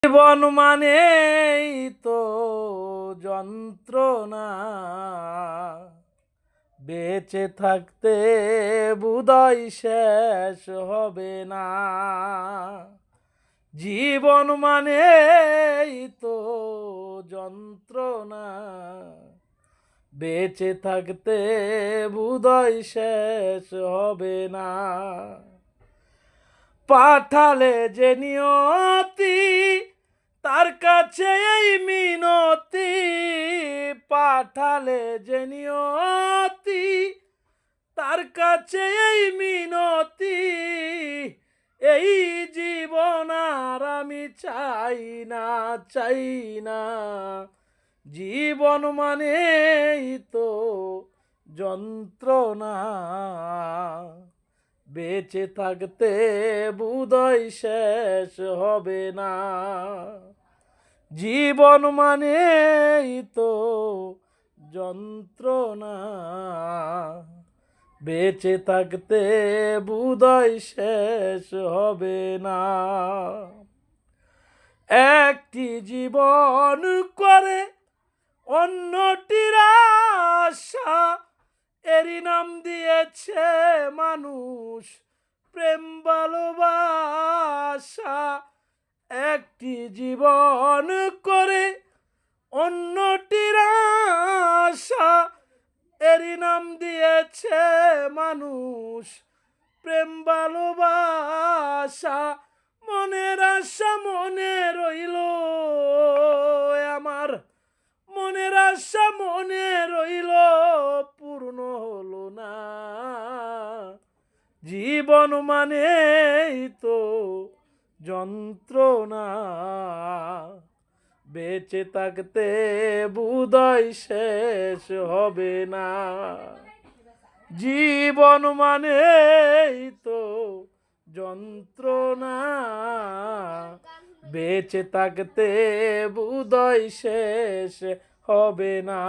জীবন মানেই তো যন্ত্রণা, বেঁচে থাকতে বোধহয় শেষ হবে না। জীবন মানেই তো যন্ত্রণা, বেঁচে থাকতে বোধহয় শেষ হবে না। পাঠালে যে নিয়তি, তার কাছে এই মিনতি। পাঠালে যে নিয়তি, তার কাছে এই মিনতি। এই জীবন আর আমি চাই না, চাই না। জীবন মানেই তো যন্ত্রণা, বেঁচে থাকতে বোধহয় শেষ হবে না। জীবন মানেই তো যন্ত্রণা, বেঁচে থাকতে বোধহয় শেষ হবে না। একটি জীবন করে অন্যটির আশা, এরই নাম দিয়েছে মানুষ প্রেম ভালোবাসা। একটি জীবন করে অন্যটির আশা, এরই নাম দিয়েছে মানুষ প্রেম ভালোবাসা। মনের আশা মনে রইল আমার, মনের আশা মনে রইল, পূর্ণ হলো না। জীবন মানেই তো যন্ত্রণা, বেঁচে থাকতে বোধহয় শেষ হবে না। জীবন মানেই তো যন্ত্রণা, বেঁচে থাকতে বোধহয় শেষ হবে না।